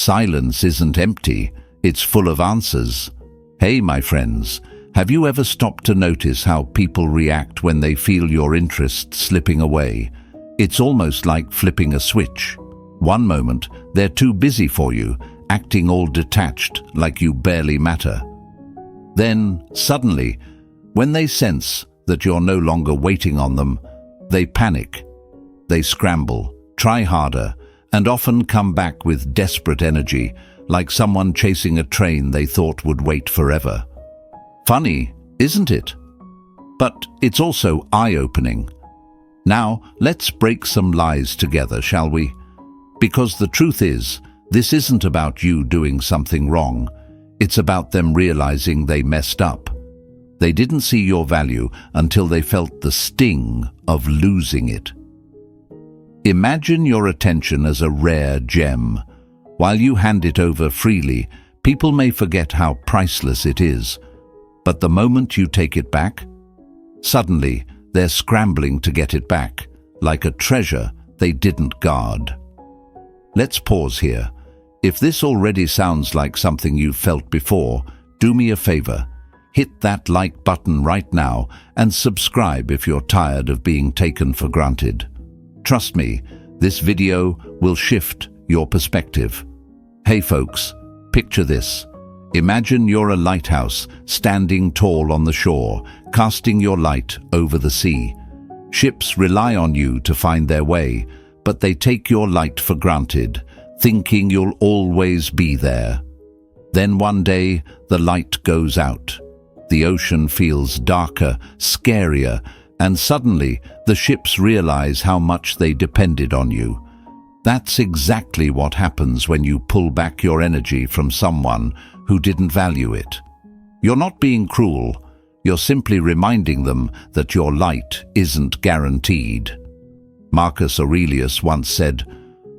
Silence isn't empty, it's full of answers. Hey, my friends, have you ever stopped to notice how people react when they feel your interest slipping away? It's almost like flipping a switch. One moment, they're too busy for you, acting all detached, like you barely matter. Then, suddenly, when they sense that you're no longer waiting on them, they panic. They scramble, try harder, and often come back with desperate energy, like someone chasing a train they thought would wait forever. Funny, isn't it? But it's also eye-opening. Now, let's break some lies together, shall we? Because the truth is, this isn't about you doing something wrong. It's about them realizing they messed up. They didn't see your value until they felt the sting of losing it. Imagine your attention as a rare gem. While you hand it over freely, people may forget how priceless it is. But the moment you take it back, suddenly they're scrambling to get it back, like a treasure they didn't guard. Let's pause here. If this already sounds like something you've felt before, do me a favor. Hit that like button right now and subscribe if you're tired of being taken for granted. Trust me, this video will shift your perspective. Hey folks, picture this. Imagine you're a lighthouse standing tall on the shore, casting your light over the sea. Ships rely on you to find their way, but they take your light for granted, thinking you'll always be there. Then one day, the light goes out. The ocean feels darker, scarier, and suddenly the ships realize how much they depended on you. That's exactly what happens when you pull back your energy from someone who didn't value it. You're not being cruel, you're simply reminding them that your light isn't guaranteed. Marcus Aurelius once said,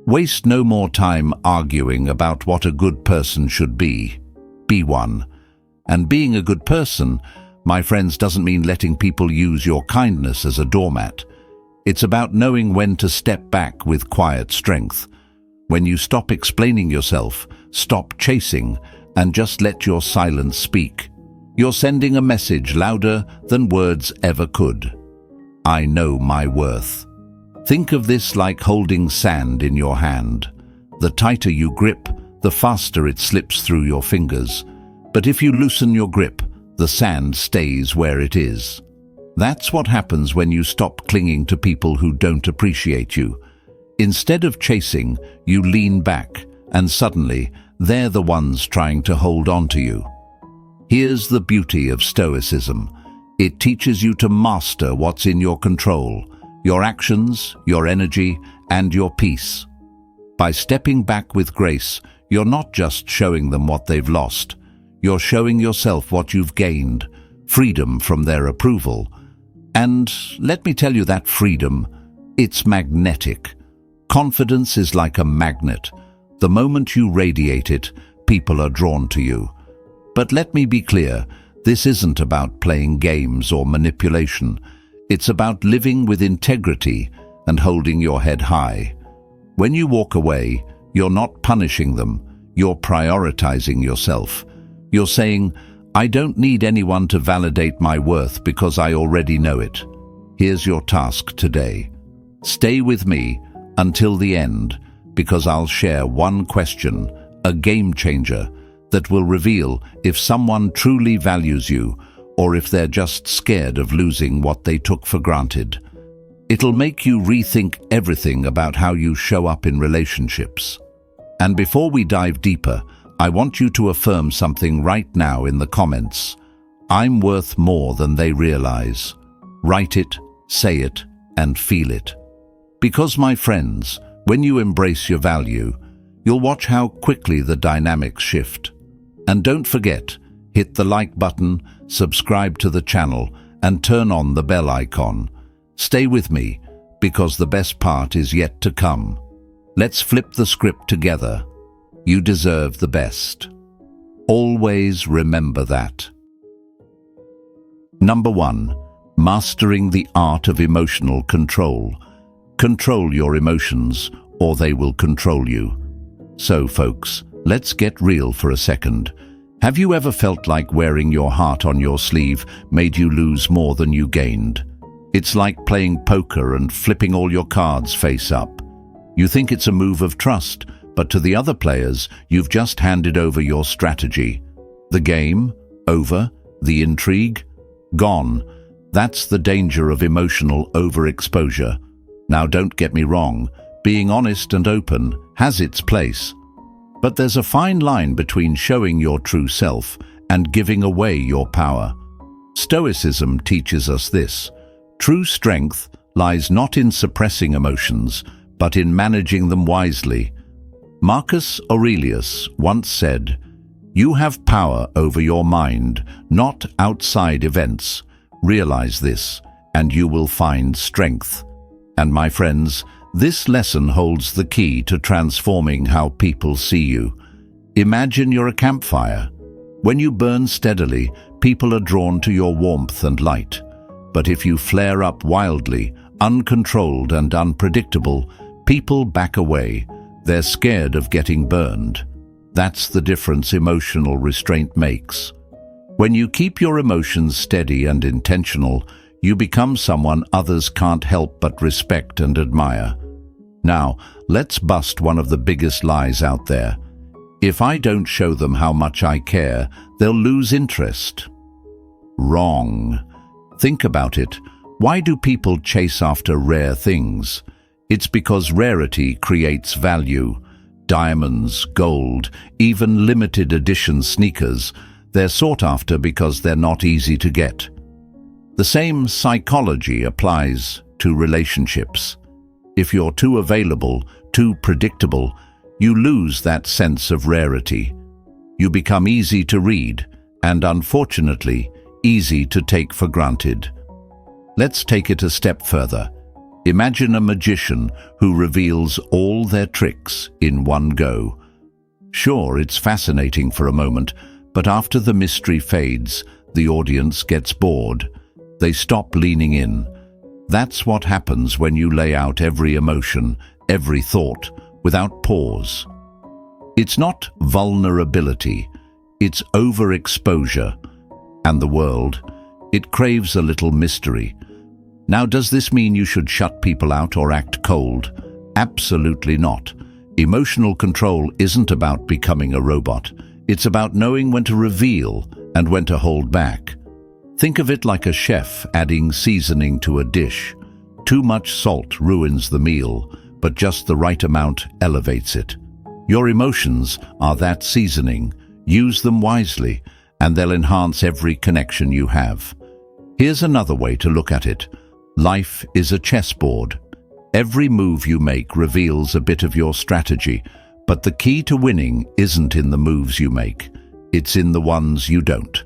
"Waste no more time arguing about what a good person should be. Be one." And being a good person, my friends, doesn't mean letting people use your kindness as a doormat. It's about knowing when to step back with quiet strength. When you stop explaining yourself, stop chasing, and just let your silence speak, you're sending a message louder than words ever could. I know my worth. Think of this like holding sand in your hand. The tighter you grip, the faster it slips through your fingers. But if you loosen your grip, the sand stays where it is. That's what happens when you stop clinging to people who don't appreciate you. Instead of chasing, you lean back, and suddenly, they're the ones trying to hold on to you. Here's the beauty of Stoicism. It teaches you to master what's in your control, your actions, your energy, and your peace. By stepping back with grace, you're not just showing them what they've lost. You're showing yourself what you've gained, freedom from their approval. And let me tell you that freedom, it's magnetic. Confidence is like a magnet. The moment you radiate it, people are drawn to you. But let me be clear, this isn't about playing games or manipulation. It's about living with integrity and holding your head high. When you walk away, you're not punishing them, you're prioritizing yourself. You're saying, I don't need anyone to validate my worth because I already know it. Here's your task today. Stay with me until the end, because I'll share one question, a game changer, that will reveal if someone truly values you or if they're just scared of losing what they took for granted. It'll make you rethink everything about how you show up in relationships. And before we dive deeper, I want you to affirm something right now in the comments. I'm worth more than they realize. Write it, say it, and feel it. Because, my friends, when you embrace your value, you'll watch how quickly the dynamics shift. And don't forget, hit the like button, subscribe to the channel, and turn on the bell icon. Stay with me, because the best part is yet to come. Let's flip the script together. You deserve the best. Always remember that. Number 1. Mastering the art of emotional control. Control your emotions, or they will control you. So, folks, Let's get real for a second. Have you ever felt like wearing your heart on your sleeve made you lose more than you gained? It's like playing poker and flipping all your cards face up. You think it's a move of trust, but to the other players, you've just handed over your strategy. The game? Over? The intrigue? Gone. That's the danger of emotional overexposure. Now don't get me wrong, being honest and open has its place. But there's a fine line between showing your true self and giving away your power. Stoicism teaches us this. True strength lies not in suppressing emotions, but in managing them wisely. Marcus Aurelius once said, "You have power over your mind, not outside events. Realize this, and you will find strength." And my friends, this lesson holds the key to transforming how people see you. Imagine you're a campfire. When you burn steadily, people are drawn to your warmth and light. But if you flare up wildly, uncontrolled and unpredictable, people back away. They're scared of getting burned. That's the difference emotional restraint makes. When you keep your emotions steady and intentional, you become someone others can't help but respect and admire. Now, let's bust one of the biggest lies out there. If I don't show them how much I care, they'll lose interest. Wrong. Think about it. Why do people chase after rare things? It's because rarity creates value. Diamonds, gold, even limited edition sneakers, they're sought after because they're not easy to get. The same psychology applies to relationships. If you're too available, too predictable, you lose that sense of rarity. You become easy to read, and unfortunately, easy to take for granted. Let's take it a step further. Imagine a magician who reveals all their tricks in one go. Sure, it's fascinating for a moment, but after the mystery fades, the audience gets bored. They stop leaning in. That's what happens when you lay out every emotion, every thought, without pause. It's not vulnerability, it's overexposure. And the world, it craves a little mystery. Now, does this mean you should shut people out or act cold? Absolutely not. Emotional control isn't about becoming a robot. It's about knowing when to reveal and when to hold back. Think of it like a chef adding seasoning to a dish. Too much salt ruins the meal, but just the right amount elevates it. Your emotions are that seasoning. Use them wisely, and they'll enhance every connection you have. Here's another way to look at it. Life is a chessboard. Every move you make reveals a bit of your strategy, but the key to winning isn't in the moves you make. It's in the ones you don't.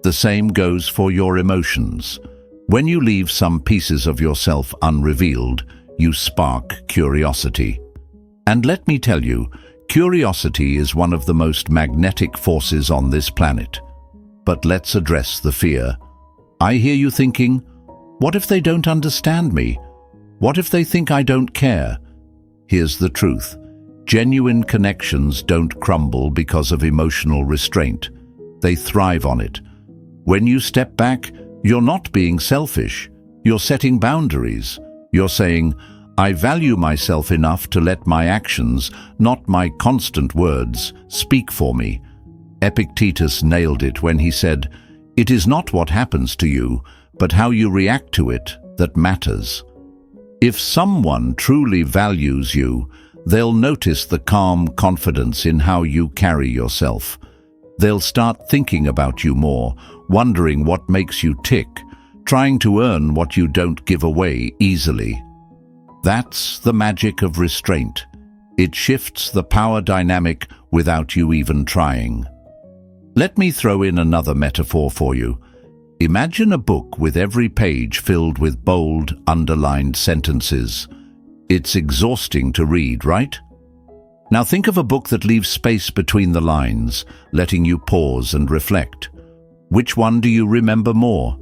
The same goes for your emotions. When you leave some pieces of yourself unrevealed, you spark curiosity. And let me tell you, curiosity is one of the most magnetic forces on this planet. But let's address the fear. I hear you thinking, what if they don't understand me? What if they think I don't care? Here's the truth. Genuine connections don't crumble because of emotional restraint. They thrive on it. When you step back, you're not being selfish. You're setting boundaries. You're saying, I value myself enough to let my actions, not my constant words, speak for me. Epictetus nailed it when he said, "It is not what happens to you, but how you react to it that matters." If someone truly values you, they'll notice the calm confidence in how you carry yourself. They'll start thinking about you more, wondering what makes you tick, trying to earn what you don't give away easily. That's the magic of restraint. It shifts the power dynamic without you even trying. Let me throw in another metaphor for you. Imagine a book with every page filled with bold, underlined sentences. It's exhausting to read, right? Now think of a book that leaves space between the lines, letting you pause and reflect. Which one do you remember more?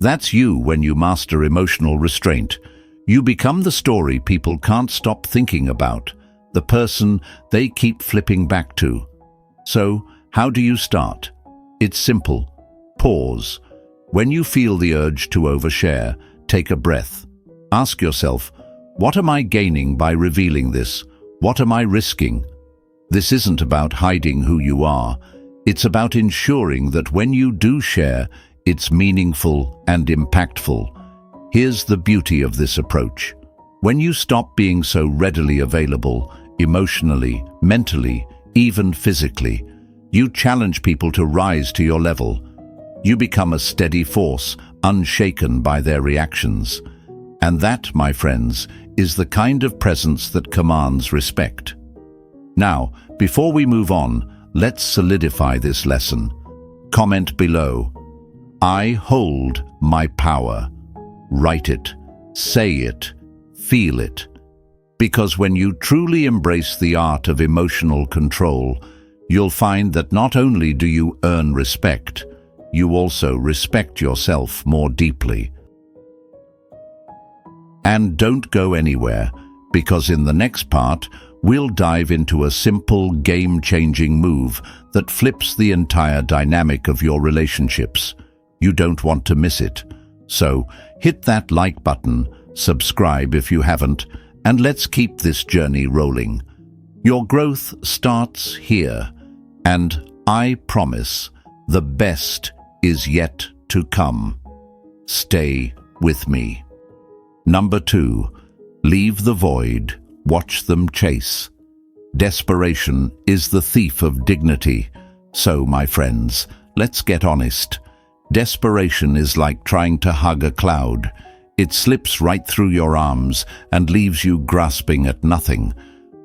That's you when you master emotional restraint. You become the story people can't stop thinking about. the person they keep flipping back to. So, how do you start? It's simple. Pause. When you feel the urge to overshare, take a breath. Ask yourself, what am I gaining by revealing this? What am I risking? This isn't about hiding who you are. It's about ensuring that when you do share, it's meaningful and impactful. Here's the beauty of this approach. When you stop being so readily available, emotionally, mentally, even physically, you challenge people to rise to your level. You become a steady force, unshaken by their reactions. And that, my friends, is the kind of presence that commands respect. Now, before we move on, let's solidify this lesson. Comment below. I hold my power. Write it, say it, feel it. Because when you truly embrace the art of emotional control, you'll find that not only do you earn respect, you also respect yourself more deeply. And don't go anywhere, because in the next part, we'll dive into a simple, game-changing move that flips the entire dynamic of your relationships. You don't want to miss it. So, hit that like button, subscribe if you haven't, and let's keep this journey rolling. Your growth starts here, and I promise the best is yet to come. Stay with me. Number 2, leave the void, watch them chase. Desperation is the thief of dignity. So, my friends, let's get honest. Desperation is like trying to hug a cloud. It slips right through your arms and leaves you grasping at nothing.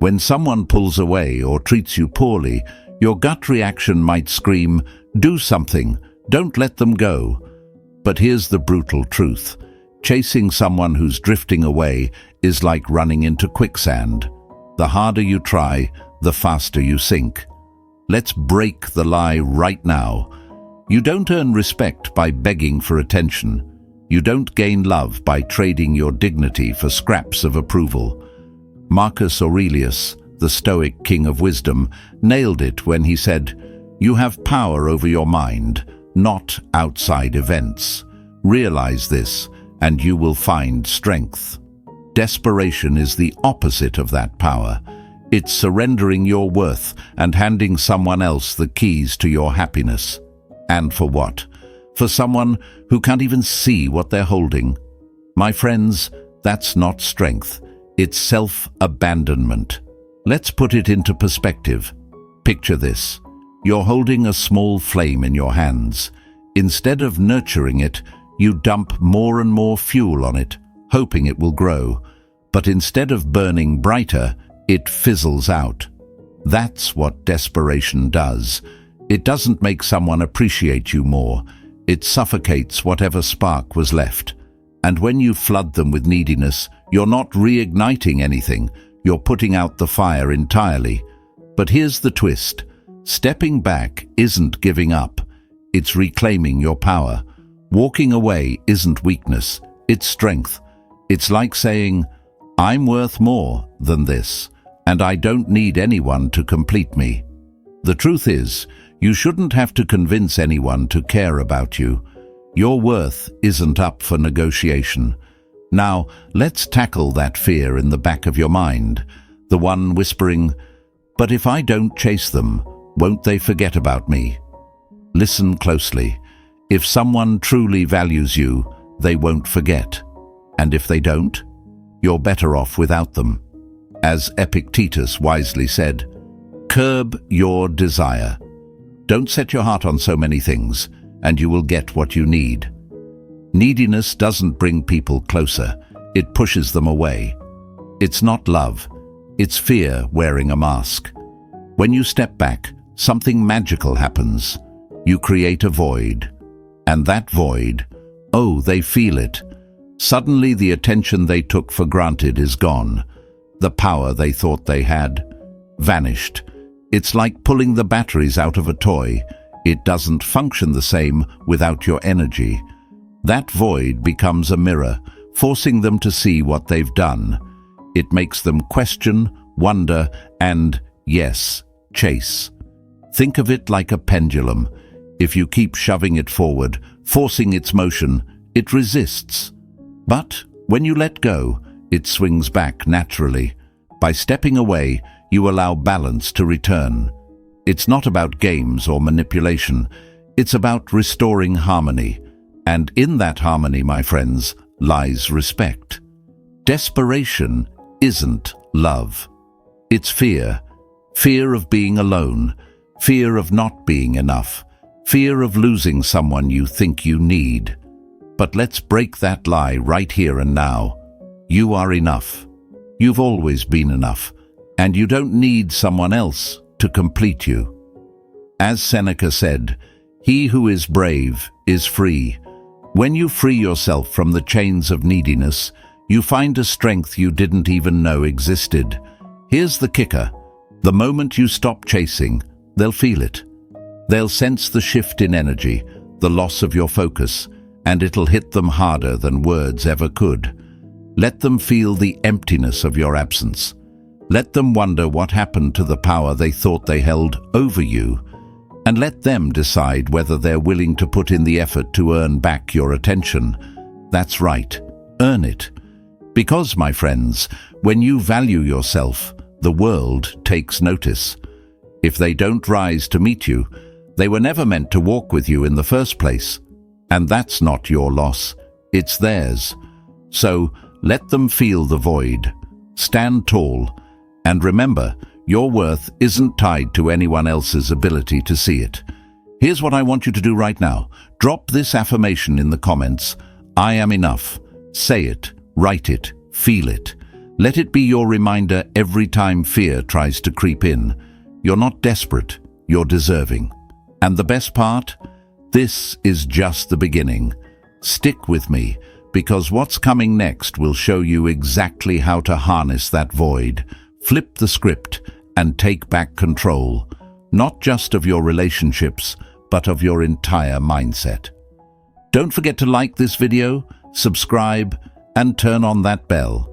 When someone pulls away or treats you poorly, your gut reaction might scream, "Do something, don't let them go." But here's the brutal truth. Chasing someone who's drifting away is like running into quicksand. The harder you try, the faster you sink. Let's break the lie right now. You don't earn respect by begging for attention. You don't gain love by trading your dignity for scraps of approval. Marcus Aurelius, the Stoic king of wisdom, nailed it when he said, "You have power over your mind, not outside events. Realize this, and you will find strength." Desperation is the opposite of that power. It's surrendering your worth and handing someone else the keys to your happiness. And for what? For someone who can't even see what they're holding. My friends, that's not strength. It's self-abandonment. Let's put it into perspective. Picture this. You're holding a small flame in your hands. Instead of nurturing it, you dump more and more fuel on it, hoping it will grow. But instead of burning brighter, it fizzles out. That's what desperation does. It doesn't make someone appreciate you more. It suffocates whatever spark was left. And when you flood them with neediness, you're not reigniting anything. You're putting out the fire entirely. But here's the twist. Stepping back isn't giving up. It's reclaiming your power. Walking away isn't weakness. It's strength. It's like saying, "I'm worth more than this, and I don't need anyone to complete me." The truth is, you shouldn't have to convince anyone to care about you. Your worth isn't up for negotiation. Now, let's tackle that fear in the back of your mind, the one whispering, "But if I don't chase them, won't they forget about me?" Listen closely. If someone truly values you, they won't forget. And if they don't, you're better off without them. As Epictetus wisely said, curb your desire. Don't set your heart on so many things, and you will get what you need. Neediness doesn't bring people closer. It pushes them away. It's not love. It's fear wearing a mask. When you step back, something magical happens. You create a void. And that void, oh, they feel it. Suddenly the attention they took for granted is gone. The power they thought they had, vanished. It's like pulling the batteries out of a toy. It doesn't function the same without your energy. That void becomes a mirror, forcing them to see what they've done. It makes them question wonder, and, yes, chase. Think of it like a pendulum. If you keep shoving it forward, forcing its motion, it resists. But when you let go, it swings back naturally. By stepping away, you allow balance to return. It's not about games or manipulation. It's about restoring harmony. And in that harmony, my friends, lies respect. Desperation isn't love. It's fear. Fear of being alone. Fear of not being enough. Fear of losing someone you think you need. But let's break that lie right here and now. You are enough. You've always been enough. And you don't need someone else to complete you. As Seneca said, "He who is brave is free." When you free yourself from the chains of neediness, you find a strength you didn't even know existed. Here's the kicker. The moment you stop chasing, they'll feel it. They'll sense the shift in energy, the loss of your focus, and it'll hit them harder than words ever could. Let them feel the emptiness of your absence. Let them wonder what happened to the power they thought they held over you, and let them decide whether they're willing to put in the effort to earn back your attention. That's right, earn it. Because, my friends, when you value yourself, the world takes notice. If they don't rise to meet you, they were never meant to walk with you in the first place. And that's not your loss, it's theirs. So let them feel the void. Stand tall. And remember, your worth isn't tied to anyone else's ability to see it. Here's what I want you to do right now. Drop this affirmation in the comments. I am enough. Say it, write it, feel it. Let it be your reminder every time fear tries to creep in. You're not desperate, you're deserving. And the best part? This is just the beginning. Stick with me, because what's coming next will show you exactly how to harness that void. Flip the script and take back control, not just of your relationships, but of your entire mindset. Don't forget to like this video, subscribe, and turn on that bell.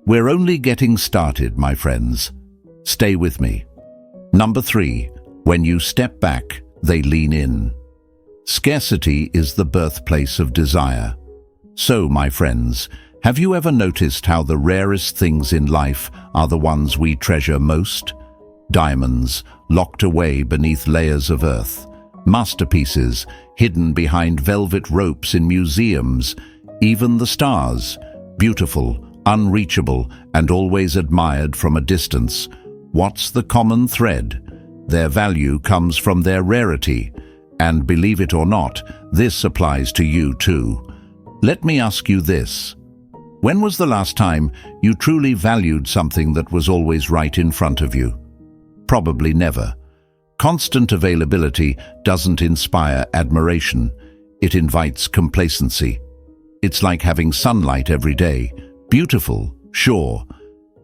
We're only getting started, my friends. Stay with me. Number 3, when you step back, they lean in. Scarcity is the birthplace of desire. So, my friends, have you ever noticed how the rarest things in life are the ones we treasure most? Diamonds, locked away beneath layers of earth. Masterpieces, hidden behind velvet ropes in museums. Even the stars, beautiful, unreachable, and always admired from a distance. What's the common thread? Their value comes from their rarity. And believe it or not, this applies to you too. Let me ask you this. When was the last time you truly valued something that was always right in front of you? Probably never. Constant availability doesn't inspire admiration. It invites complacency. It's like having sunlight every day. Beautiful, sure.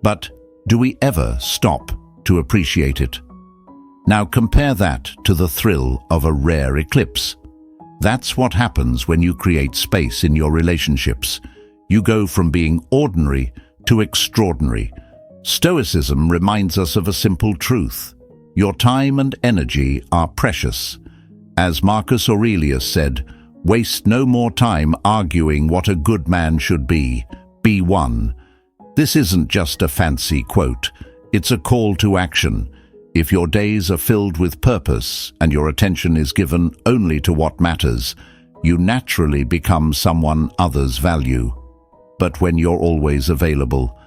But do we ever stop to appreciate it? Now compare that to the thrill of a rare eclipse. That's what happens when you create space in your relationships. You go from being ordinary to extraordinary. Stoicism reminds us of a simple truth. Your time and energy are precious. As Marcus Aurelius said, waste no more time arguing what a good man should be. Be one. This isn't just a fancy quote. It's a call to action. If your days are filled with purpose and your attention is given only to what matters, you naturally become someone others value. But when you're always available,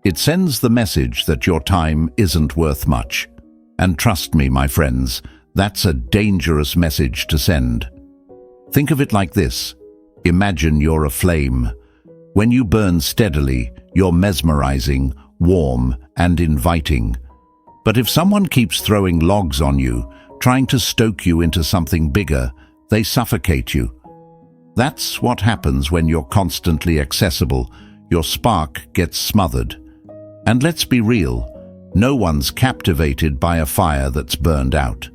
it sends the message that your time isn't worth much. And trust me, my friends, that's a dangerous message to send. Think of it like this. Imagine you're a flame. When you burn steadily, you're mesmerizing, warm, and inviting. But if someone keeps throwing logs on you, trying to stoke you into something bigger, they suffocate you. That's what happens when you're constantly accessible. Your spark gets smothered. And let's be real, no one's captivated by a fire that's burned out.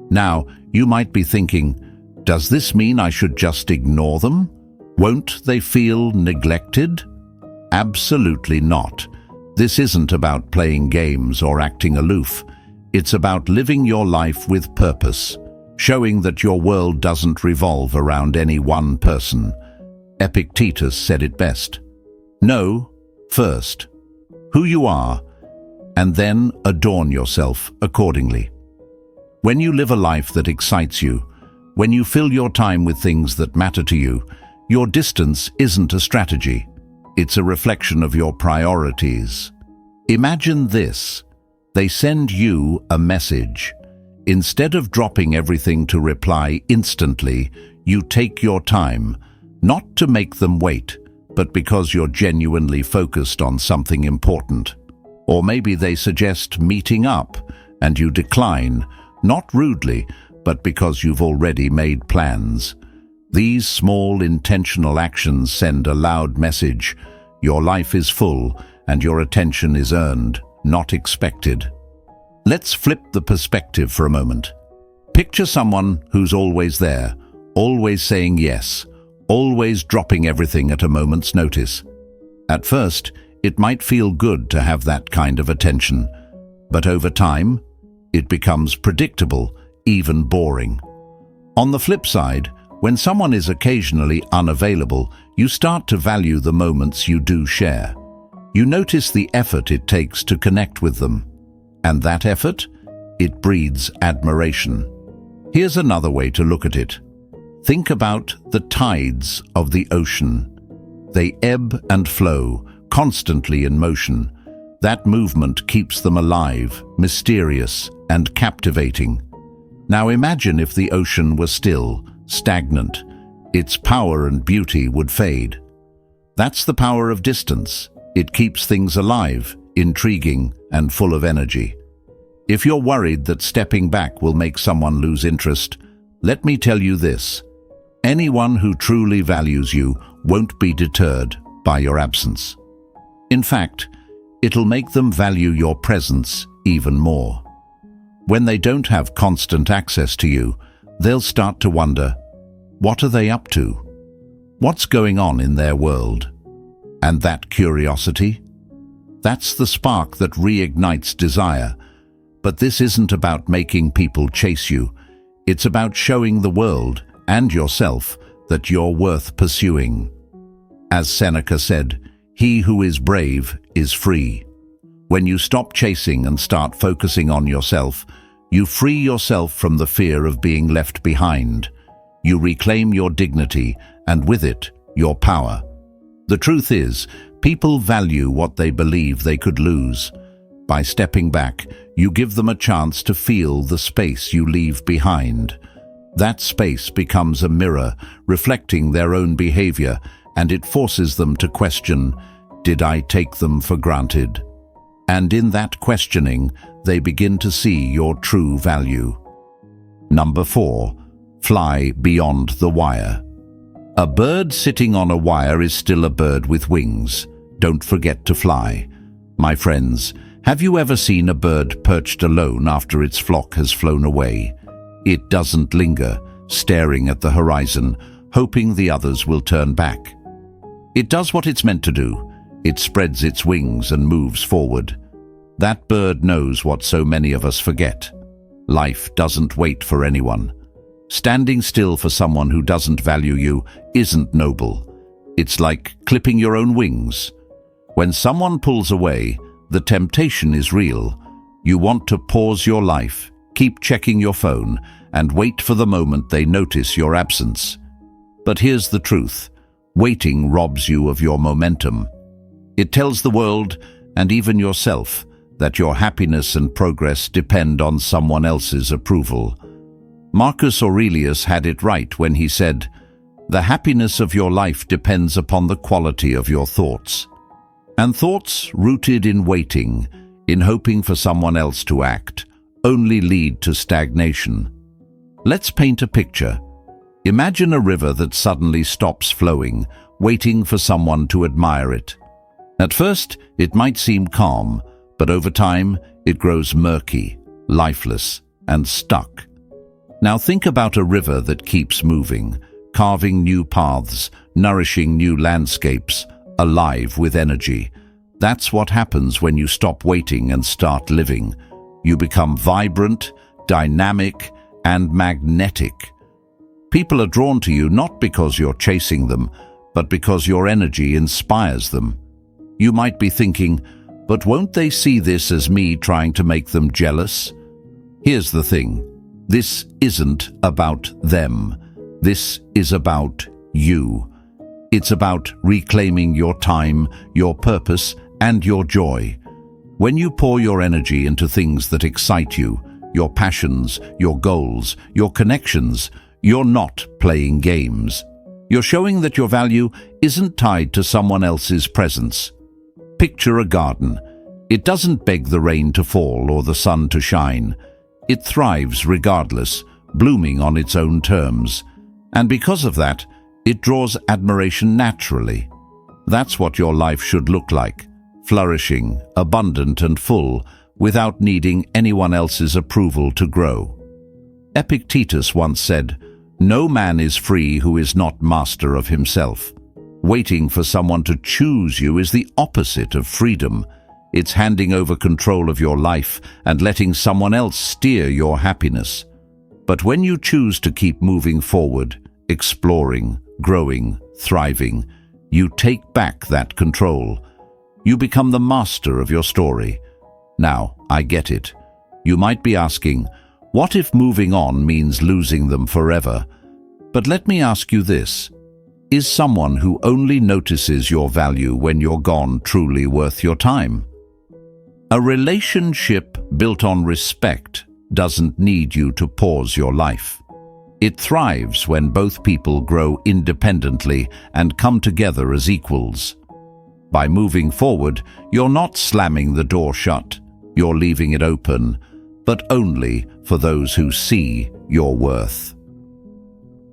Now, you might be thinking, does this mean I should just ignore them? Won't they feel neglected? Absolutely not. This isn't about playing games or acting aloof. It's about living your life with purpose, showing that your world doesn't revolve around any one person. Epictetus said it best. Know, first, who you are, and then adorn yourself accordingly. When you live a life that excites you, when you fill your time with things that matter to you, your distance isn't a strategy. It's a reflection of your priorities. Imagine this. They send you a message. Instead of dropping everything to reply instantly, you take your time, not to make them wait, but because you're genuinely focused on something important. Or maybe they suggest meeting up, and you decline, not rudely, but because you've already made plans. These small intentional actions send a loud message. Your life is full, and your attention is earned, not expected. Let's flip the perspective for a moment. Picture someone who's always there, always saying yes, always dropping everything at a moment's notice. At first, it might feel good to have that kind of attention, but over time, it becomes predictable, even boring. On the flip side, when someone is occasionally unavailable, you start to value the moments you do share. You notice the effort it takes to connect with them. And that effort? It breeds admiration. Here's another way to look at it. Think about the tides of the ocean. They ebb and flow, constantly in motion. That movement keeps them alive, mysterious, and captivating. Now imagine if the ocean were still, stagnant. Its power and beauty would fade. That's the power of distance. It keeps things alive, intriguing, and full of energy. If you're worried that stepping back will make someone lose interest, let me tell you this. Anyone who truly values you won't be deterred by your absence. In fact, it'll make them value your presence even more. When they don't have constant access to you, they'll start to wonder, what are they up to? What's going on in their world? And that curiosity? That's the spark that reignites desire. But this isn't about making people chase you. It's about showing the world and yourself that you're worth pursuing. As Seneca said, "He who is brave is free." When you stop chasing and start focusing on yourself, you free yourself from the fear of being left behind. You reclaim your dignity, and with it, your power. The truth is, people value what they believe they could lose. By stepping back, you give them a chance to feel the space you leave behind. That space becomes a mirror, reflecting their own behavior, and it forces them to question, did I take them for granted? And in that questioning, they begin to see your true value. Number 4. Fly beyond the wire. A bird sitting on a wire is still a bird with wings. Don't forget to fly. My friends, have you ever seen a bird perched alone after its flock has flown away? It doesn't linger, staring at the horizon, hoping the others will turn back. It does what it's meant to do. It spreads its wings and moves forward. That bird knows what so many of us forget. Life doesn't wait for anyone. Standing still for someone who doesn't value you isn't noble. It's like clipping your own wings. When someone pulls away, the temptation is real. You want to pause your life, keep checking your phone, and wait for the moment they notice your absence. But here's the truth. Waiting robs you of your momentum. It tells the world, and even yourself, that your happiness and progress depend on someone else's approval. Marcus Aurelius had it right when he said, "The happiness of your life depends upon the quality of your thoughts." And thoughts rooted in waiting, in hoping for someone else to act, only lead to stagnation. Let's paint a picture. Imagine a river that suddenly stops flowing, waiting for someone to admire it. At first, it might seem calm, but over time, it grows murky, lifeless, and stuck. Now think about a river that keeps moving, carving new paths, nourishing new landscapes, alive with energy. That's what happens when you stop waiting and start living. You become vibrant, dynamic, and magnetic. People are drawn to you not because you're chasing them, but because your energy inspires them. You might be thinking, but won't they see this as me trying to make them jealous? Here's the thing. This isn't about them. This is about you. It's about reclaiming your time, your purpose, and your joy. When you pour your energy into things that excite you, your passions, your goals, your connections, you're not playing games. You're showing that your value isn't tied to someone else's presence. Picture a garden. It doesn't beg the rain to fall or the sun to shine. It thrives regardless, blooming on its own terms. And because of that, it draws admiration naturally. That's what your life should look like, flourishing, abundant and full, without needing anyone else's approval to grow. Epictetus once said, "No man is free who is not master of himself." Waiting for someone to choose you is the opposite of freedom. It's handing over control of your life and letting someone else steer your happiness. But when you choose to keep moving forward, exploring, growing, thriving, you take back that control. You become the master of your story. Now, I get it. You might be asking, what if moving on means losing them forever? But let me ask you this. Is someone who only notices your value when you're gone truly worth your time? A relationship built on respect doesn't need you to pause your life. It thrives when both people grow independently and come together as equals. By moving forward, you're not slamming the door shut. You're leaving it open, but only for those who see your worth.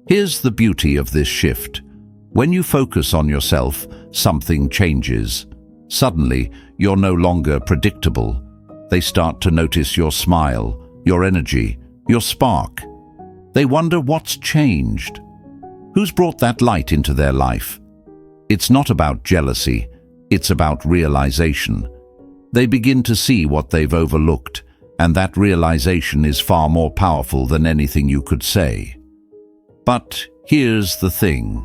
Here's the beauty of this shift. When you focus on yourself, something changes. Suddenly, you're no longer predictable. They start to notice your smile, your energy, your spark. They wonder what's changed. Who's brought that light into their life? It's not about jealousy, it's about realization. They begin to see what they've overlooked, and that realization is far more powerful than anything you could say. But here's the thing.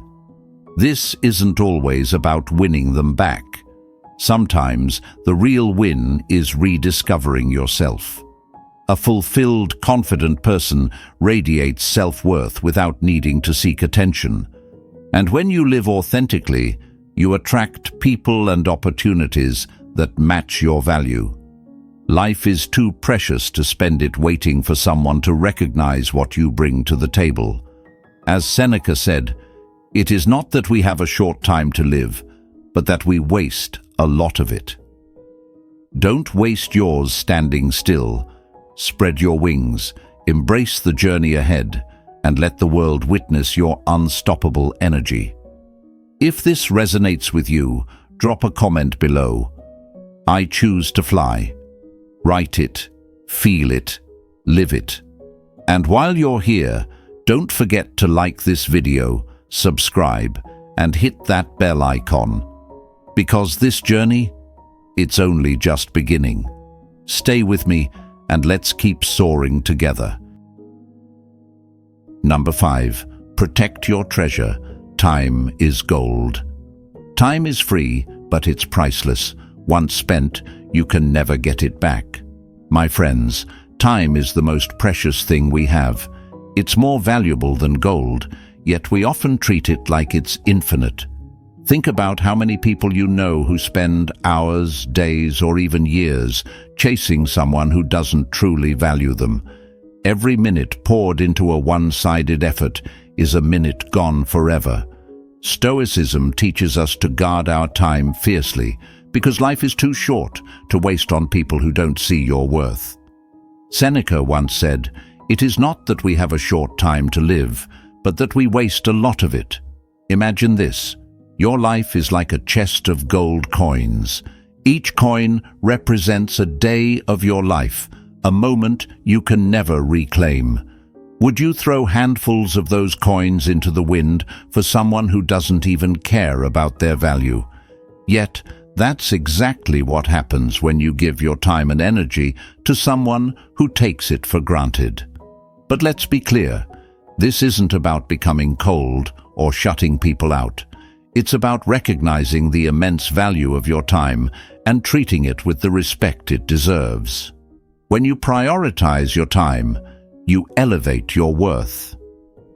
This isn't always about winning them back. Sometimes the real win is rediscovering yourself. A fulfilled, confident person radiates self-worth without needing to seek attention. And when you live authentically, you attract people and opportunities that match your value. Life is too precious to spend it waiting for someone to recognize what you bring to the table. As Seneca said, "It is not that we have a short time to live, but that we waste a lot of it." Don't waste yours standing still. Spread your wings, embrace the journey ahead, and let the world witness your unstoppable energy. If this resonates with you, drop a comment below. I choose to fly. Write it, feel it, live it. And while you're here, don't forget to like this video, subscribe, and hit that bell icon. Because this journey, it's only just beginning. Stay with me, and let's keep soaring together. Number 5. Protect your treasure. Time is gold. Time is free, but it's priceless. Once spent, you can never get it back. My friends, time is the most precious thing we have. It's more valuable than gold, yet we often treat it like it's infinite. Think about how many people you know who spend hours, days, or even years chasing someone who doesn't truly value them. Every minute poured into a one-sided effort is a minute gone forever. Stoicism teaches us to guard our time fiercely because life is too short to waste on people who don't see your worth. Seneca once said, "It is not that we have a short time to live, but that we waste a lot of it." Imagine this. Your life is like a chest of gold coins. Each coin represents a day of your life, a moment you can never reclaim. Would you throw handfuls of those coins into the wind for someone who doesn't even care about their value? Yet, That's exactly what happens when you give your time and energy to someone who takes it for granted. But let's be clear, this isn't about becoming cold or shutting people out. It's about recognizing the immense value of your time and treating it with the respect it deserves. When you prioritize your time, you elevate your worth.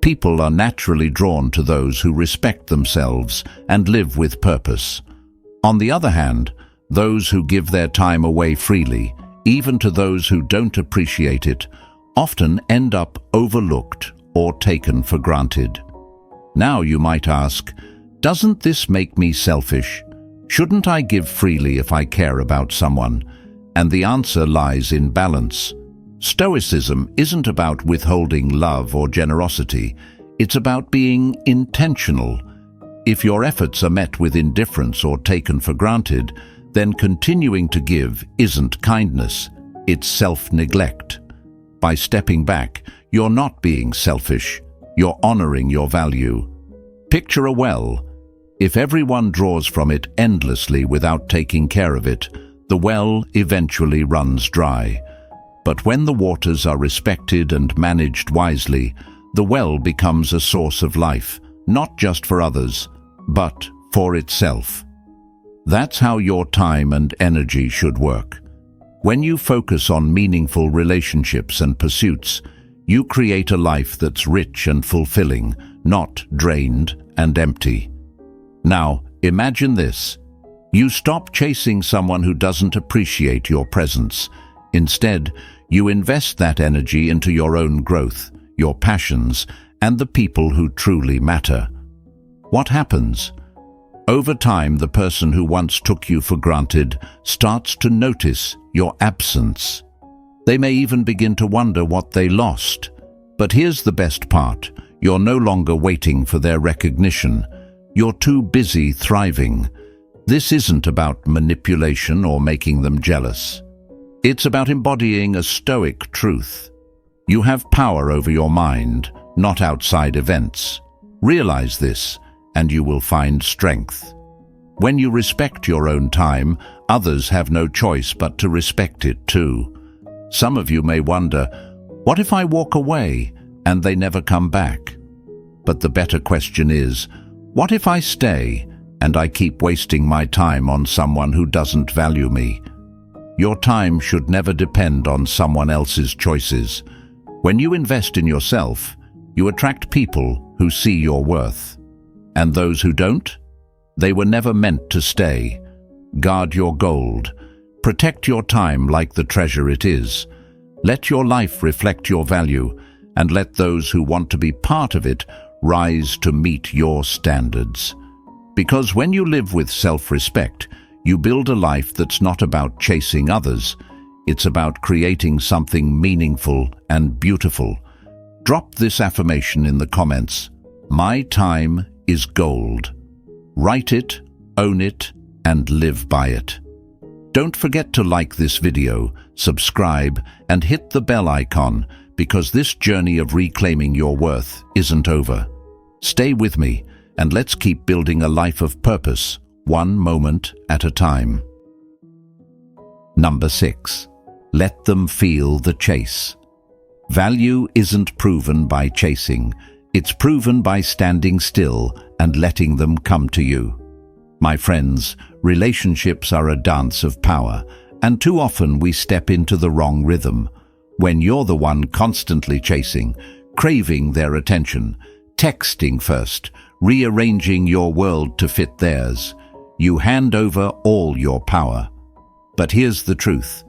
People are naturally drawn to those who respect themselves and live with purpose. On the other hand, those who give their time away freely, even to those who don't appreciate it, often end up overlooked or taken for granted. Now you might ask, doesn't this make me selfish? Shouldn't I give freely if I care about someone? And the answer lies in balance. Stoicism isn't about withholding love or generosity. It's about being intentional. If your efforts are met with indifference or taken for granted, then continuing to give isn't kindness, it's self-neglect. By stepping back, you're not being selfish, you're honoring your value. Picture a well. If everyone draws from it endlessly without taking care of it, the well eventually runs dry. But when the waters are respected and managed wisely, the well becomes a source of life, not just for others, but for itself. That's how your time and energy should work. When you focus on meaningful relationships and pursuits, you create a life that's rich and fulfilling, not drained and empty. Now, imagine this. You stop chasing someone who doesn't appreciate your presence. Instead, you invest that energy into your own growth, your passions, and the people who truly matter. What happens? Over time, the person who once took you for granted starts to notice your absence. They may even begin to wonder what they lost. But here's the best part. You're no longer waiting for their recognition. You're too busy thriving. This isn't about manipulation or making them jealous. It's about embodying a stoic truth. You have power over your mind, not outside events. Realize this, and you will find strength. When you respect your own time, others have no choice but to respect it too. Some of you may wonder, what if I walk away and they never come back? But the better question is, what if I stay and I keep wasting my time on someone who doesn't value me? Your time should never depend on someone else's choices. When you invest in yourself, you attract people who see your worth. And those who don't? They were never meant to stay. Guard your gold. Protect your time like the treasure it is. Let your life reflect your value, and let those who want to be part of it rise to meet your standards. Because when you live with self-respect, you build a life that's not about chasing others. It's about creating something meaningful and beautiful. Drop this affirmation in the comments. My time is gold. Write it, own it, and live by it. Don't forget to like this video, subscribe, and hit the bell icon, because this journey of reclaiming your worth isn't over. Stay with me, and let's keep building a life of purpose, one moment at a time. Number 6. Let them feel the chase. Value isn't proven by chasing. It's proven by standing still and letting them come to you. My friends, relationships are a dance of power, and too often we step into the wrong rhythm. When you're the one constantly chasing, craving their attention, texting first, rearranging your world to fit theirs, you hand over all your power. But here's the truth.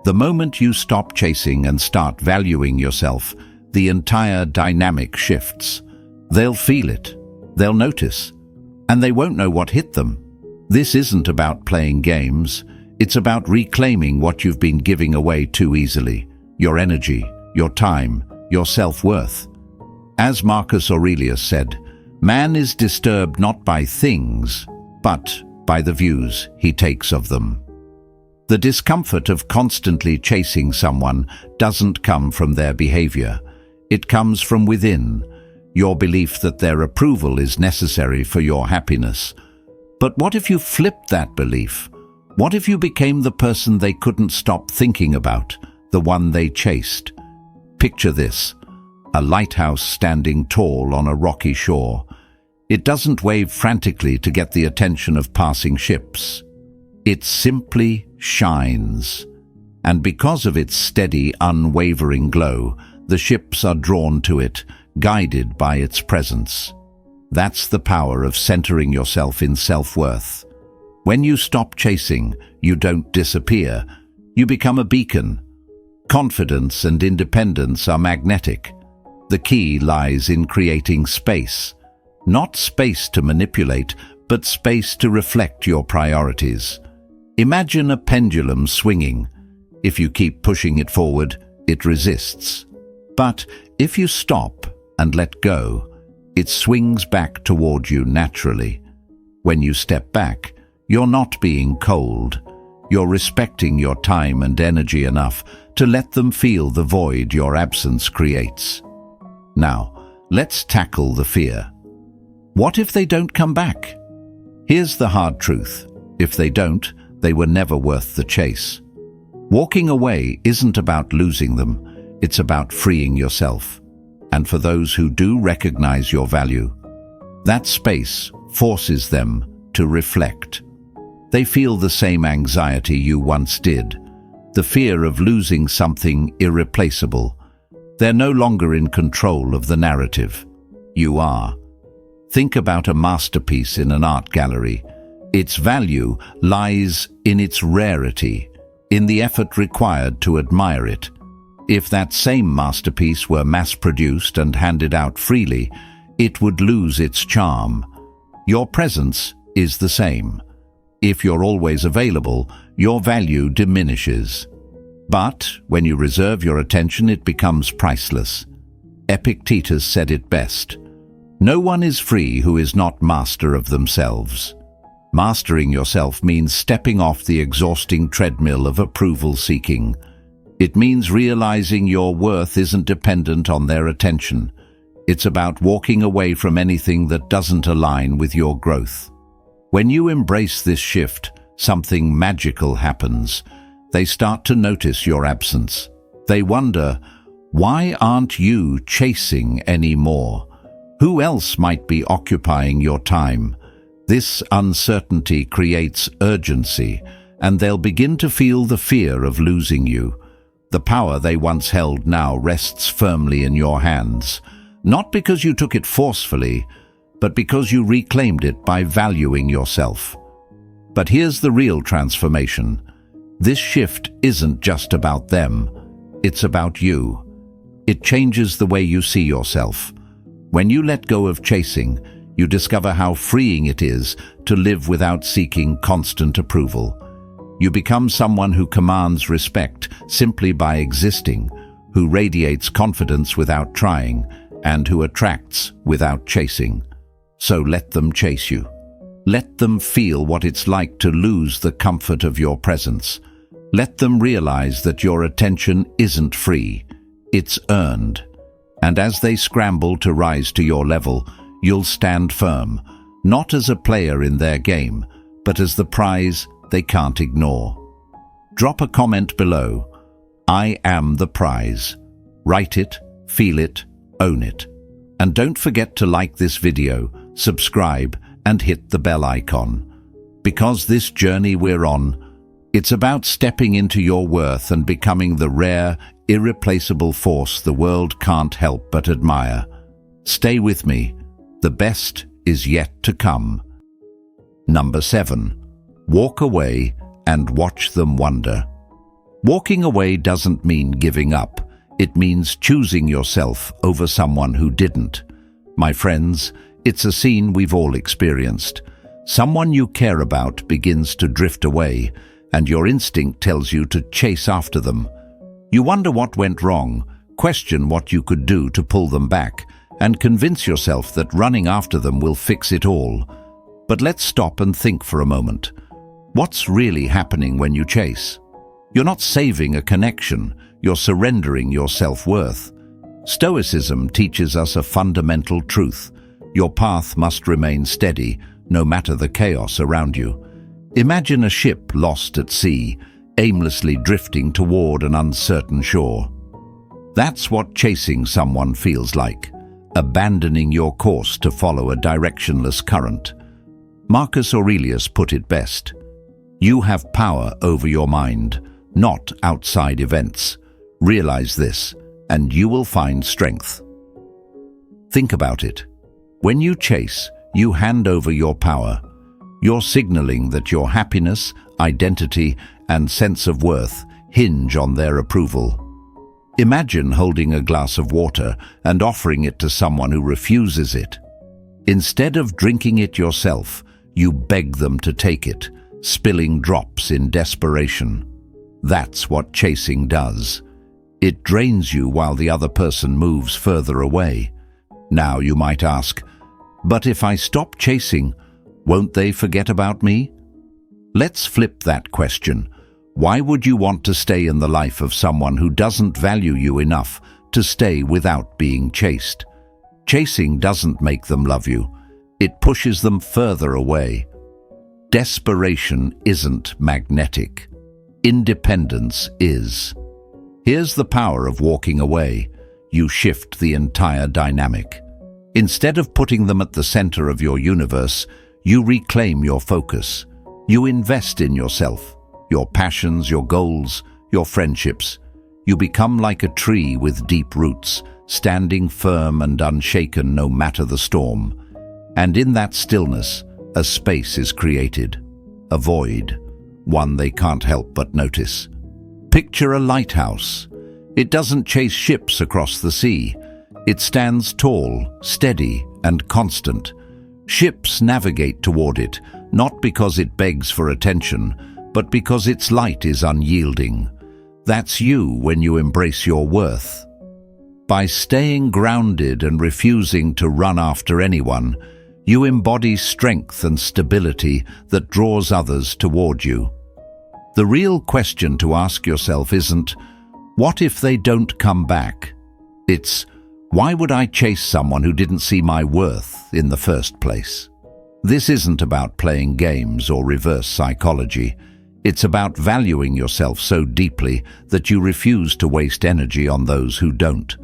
The moment you stop chasing and start valuing yourself, the entire dynamic shifts. They'll feel it, they'll notice, and they won't know what hit them. This isn't about playing games. It's about reclaiming what you've been giving away too easily. Your energy, your time, your self-worth. As Marcus Aurelius said, man is disturbed not by things, but by the views he takes of them. The discomfort of constantly chasing someone doesn't come from their behavior. It comes from within, your belief that their approval is necessary for your happiness. But what if you flip that belief? What if you became the person they couldn't stop thinking about, the one they chased? Picture this: a lighthouse standing tall on a rocky shore. It doesn't wave frantically to get the attention of passing ships. It simply shines. And because of its steady, unwavering glow, the ships are drawn to it, guided by its presence. That's the power of centering yourself in self-worth. When you stop chasing, you don't disappear. You become a beacon. Confidence and independence are magnetic. The key lies in creating space. Not space to manipulate, but space to reflect your priorities. Imagine a pendulum swinging. If you keep pushing it forward, it resists. But if you stop and let go, it swings back toward you naturally. When you step back, you're not being cold. You're respecting your time and energy enough to let them feel the void your absence creates. Now, let's tackle the fear. What if they don't come back? Here's the hard truth. If they don't, they were never worth the chase. Walking away isn't about losing them, it's about freeing yourself. And for those who do recognize your value, that space forces them to reflect. They feel the same anxiety you once did, the fear of losing something irreplaceable. They're no longer in control of the narrative. You are. Think about a masterpiece in an art gallery. Its value lies in its rarity, in the effort required to admire it. If that same masterpiece were mass-produced and handed out freely, it would lose its charm. Your presence is the same. If you're always available, your value diminishes. But when you reserve your attention, it becomes priceless. Epictetus said it best: "No one is free who is not master of themselves." Mastering yourself means stepping off the exhausting treadmill of approval-seeking. It means realizing your worth isn't dependent on their attention. It's about walking away from anything that doesn't align with your growth. When you embrace this shift, something magical happens. They start to notice your absence. They wonder, why aren't you chasing anymore? Who else might be occupying your time? This uncertainty creates urgency, and they'll begin to feel the fear of losing you. The power they once held now rests firmly in your hands, not because you took it forcefully, but because you reclaimed it by valuing yourself. But here's the real transformation. This shift isn't just about them, it's about you. It changes the way you see yourself. When you let go of chasing, you discover how freeing it is to live without seeking constant approval. You become someone who commands respect simply by existing, who radiates confidence without trying, and who attracts without chasing. So let them chase you. Let them feel what it's like to lose the comfort of your presence. Let them realize that your attention isn't free, it's earned. And as they scramble to rise to your level, you'll stand firm, not as a player in their game, but as the prize they can't ignore. Drop a comment below. I am the prize. Write it, feel it, own it. And don't forget to like this video, subscribe, and hit the bell icon. Because this journey we're on, it's about stepping into your worth and becoming the rare, irreplaceable force the world can't help but admire. Stay with me. The best is yet to come. Number 7. Walk away and watch them wonder. Walking away doesn't mean giving up. It means choosing yourself over someone who didn't. My friends, it's a scene we've all experienced. Someone you care about begins to drift away, and your instinct tells you to chase after them. You wonder what went wrong, question what you could do to pull them back, and convince yourself that running after them will fix it all. But let's stop and think for a moment. What's really happening when you chase? You're not saving a connection, you're surrendering your self-worth. Stoicism teaches us a fundamental truth. Your path must remain steady, no matter the chaos around you. Imagine a ship lost at sea, aimlessly drifting toward an uncertain shore. That's what chasing someone feels like, abandoning your course to follow a directionless current. Marcus Aurelius put it best: you have power over your mind, not outside events. Realize this, and you will find strength. Think about it. When you chase, you hand over your power. You're signaling that your happiness, identity, and sense of worth hinge on their approval. Imagine holding a glass of water and offering it to someone who refuses it. Instead of drinking it yourself, you beg them to take it, spilling drops in desperation. That's what chasing does. It drains you while the other person moves further away. Now you might ask, but if I stop chasing, won't they forget about me? Let's flip that question. Why would you want to stay in the life of someone who doesn't value you enough to stay without being chased? Chasing doesn't make them love you. It pushes them further away. Desperation isn't magnetic. Independence is. Here's the power of walking away. You shift the entire dynamic. Instead of putting them at the center of your universe, you reclaim your focus. You invest in yourself, your passions, your goals, your friendships. You become like a tree with deep roots, standing firm and unshaken no matter the storm. And in that stillness, a space is created, a void, one they can't help but notice. Picture a lighthouse. It doesn't chase ships across the sea. It stands tall, steady, and constant. Ships navigate toward it, not because it begs for attention, but because its light is unyielding. That's you when you embrace your worth. By staying grounded and refusing to run after anyone, you embody strength and stability that draws others toward you. The real question to ask yourself isn't, what if they don't come back? It's, why would I chase someone who didn't see my worth in the first place? This isn't about playing games or reverse psychology. It's about valuing yourself so deeply that you refuse to waste energy on those who don't.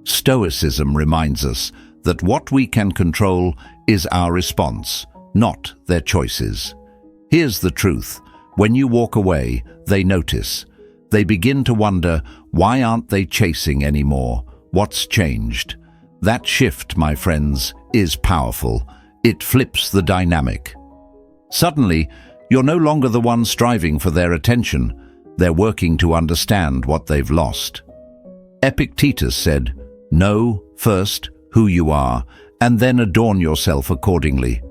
Stoicism reminds us that what we can control is our response, not their choices. Here's the truth. When you walk away, they notice. They begin to wonder, why aren't they chasing anymore? What's changed? That shift, my friends, is powerful. It flips the dynamic. Suddenly, you're no longer the one striving for their attention. They're working to understand what they've lost. Epictetus said, "Know first who you are, and then adorn yourself accordingly."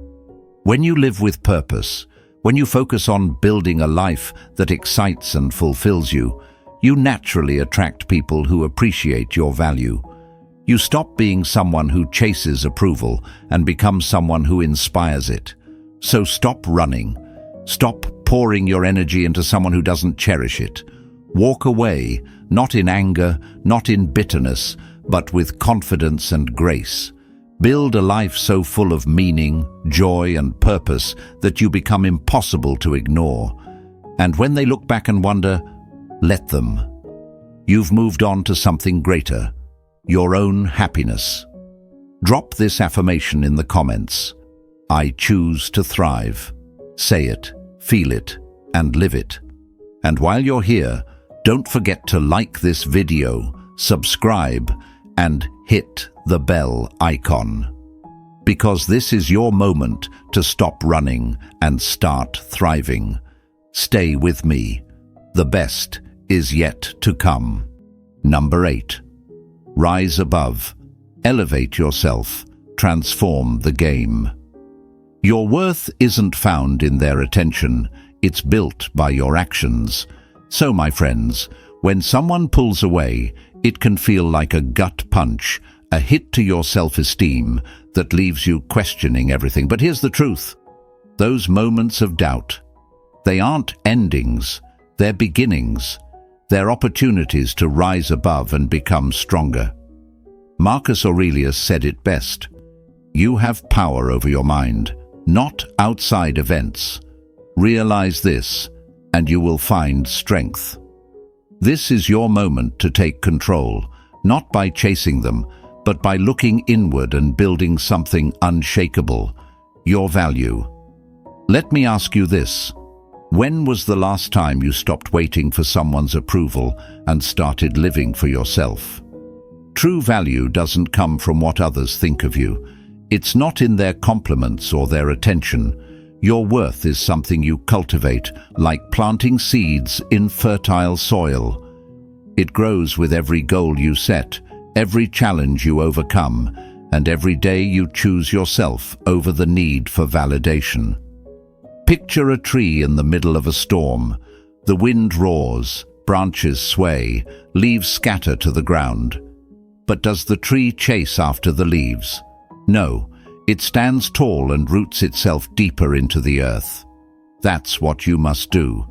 When you live with purpose, when you focus on building a life that excites and fulfills you, you naturally attract people who appreciate your value. You stop being someone who chases approval and become someone who inspires it. So stop running. Stop pouring your energy into someone who doesn't cherish it. Walk away, not in anger, not in bitterness, but with confidence and grace. Build a life so full of meaning, joy, and purpose that you become impossible to ignore. And when they look back and wonder, let them. You've moved on to something greater, your own happiness. Drop this affirmation in the comments. I choose to thrive. Say it, feel it, and live it. And while you're here, don't forget to like this video, subscribe, and hit the bell icon. Because this is your moment to stop running and start thriving. Stay with me. The best is yet to come. Number 8. Rise above. Elevate yourself. Transform the game. Your worth isn't found in their attention. It's built by your actions. So, my friends, when someone pulls away, it can feel like a gut punch, a hit to your self-esteem that leaves you questioning everything. But here's the truth. Those moments of doubt, they aren't endings, they're beginnings. They're opportunities to rise above and become stronger. Marcus Aurelius said it best. You have power over your mind, not outside events. Realize this, and you will find strength. This is your moment to take control, not by chasing them, but by looking inward and building something unshakable, your value. Let me ask you this. When was the last time you stopped waiting for someone's approval and started living for yourself? True value doesn't come from what others think of you. It's not in their compliments or their attention. Your worth is something you cultivate, like planting seeds in fertile soil. It grows with every goal you set, every challenge you overcome, and every day you choose yourself over the need for validation. Picture a tree in the middle of a storm. The wind roars, branches sway, leaves scatter to the ground. But does the tree chase after the leaves? No, it stands tall and roots itself deeper into the earth. That's what you must do.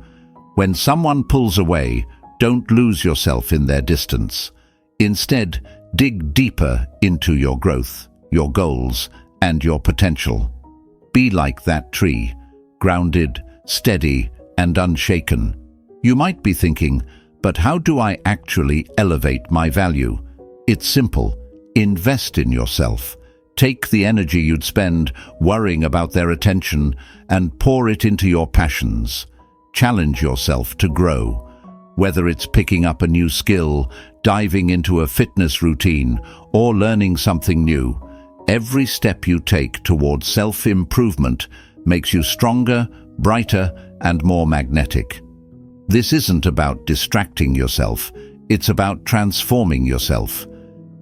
When someone pulls away, don't lose yourself in their distance. Instead, dig deeper into your growth, your goals, and your potential. Be like that tree, grounded, steady, and unshaken. You might be thinking, but how do I actually elevate my value? It's simple. Invest in yourself. Take the energy you'd spend worrying about their attention and pour it into your passions. Challenge yourself to grow. Whether it's picking up a new skill, diving into a fitness routine, or learning something new, every step you take towards self-improvement makes you stronger, brighter, and more magnetic. This isn't about distracting yourself, it's about transforming yourself.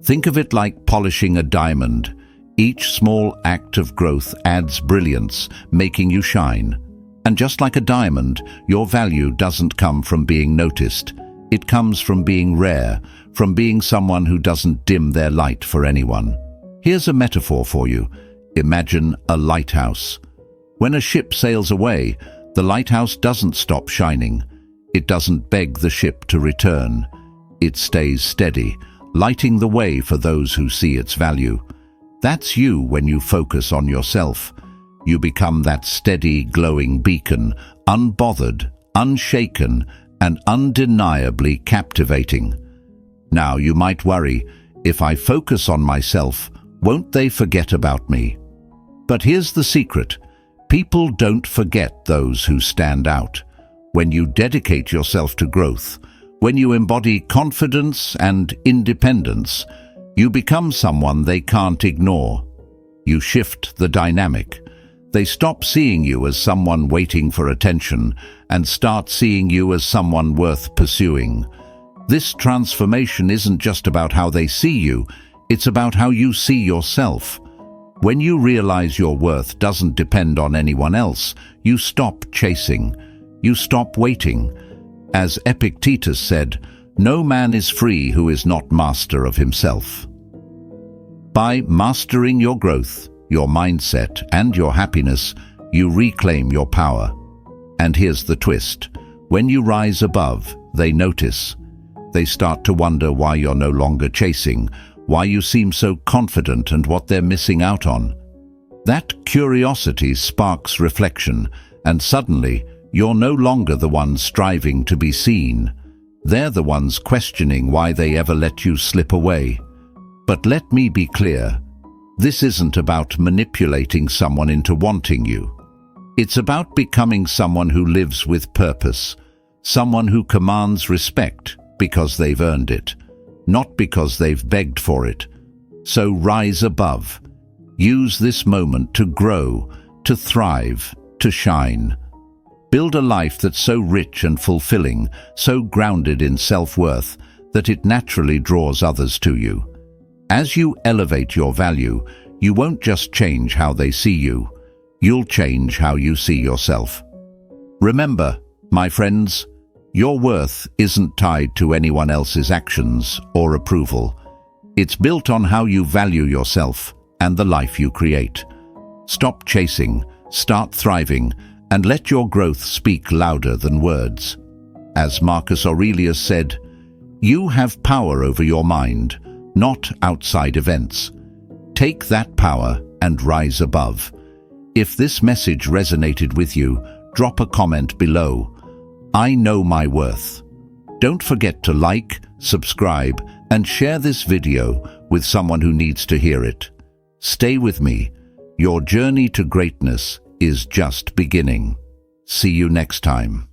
Think of it like polishing a diamond. Each small act of growth adds brilliance, making you shine. And just like a diamond, your value doesn't come from being noticed. It comes from being rare, from being someone who doesn't dim their light for anyone. Here's a metaphor for you. Imagine a lighthouse. When a ship sails away, the lighthouse doesn't stop shining. It doesn't beg the ship to return. It stays steady, lighting the way for those who see its value. That's you when you focus on yourself. You become that steady, glowing beacon, unbothered, unshaken, and undeniably captivating. Now you might worry, if I focus on myself, won't they forget about me? But here's the secret. People don't forget those who stand out. When you dedicate yourself to growth, when you embody confidence and independence, you become someone they can't ignore. You shift the dynamic. They stop seeing you as someone waiting for attention and start seeing you as someone worth pursuing. This transformation isn't just about how they see you, it's about how you see yourself. When you realize your worth doesn't depend on anyone else, you stop chasing. You stop waiting. As Epictetus said, "No man is free who is not master of himself." By mastering your growth, your mindset, and your happiness, you reclaim your power. And here's the twist. When you rise above, they notice. They start to wonder why you're no longer chasing, why you seem so confident and what they're missing out on. That curiosity sparks reflection, and suddenly, you're no longer the ones striving to be seen. They're the ones questioning why they ever let you slip away. But let me be clear. This isn't about manipulating someone into wanting you. It's about becoming someone who lives with purpose, someone who commands respect because they've earned it, not because they've begged for it. So rise above. Use this moment to grow, to thrive, to shine. Build a life that's so rich and fulfilling, so grounded in self-worth, that it naturally draws others to you. As you elevate your value, you won't just change how they see you, you'll change how you see yourself. Remember, my friends, your worth isn't tied to anyone else's actions or approval. It's built on how you value yourself and the life you create. Stop chasing, start thriving, and let your growth speak louder than words. As Marcus Aurelius said, "You have power over your mind, not outside events. Take that power and rise above." If this message resonated with you, drop a comment below. I know my worth. Don't forget to like, subscribe, and share this video with someone who needs to hear it. Stay with me. Your journey to greatness is just beginning. See you next time.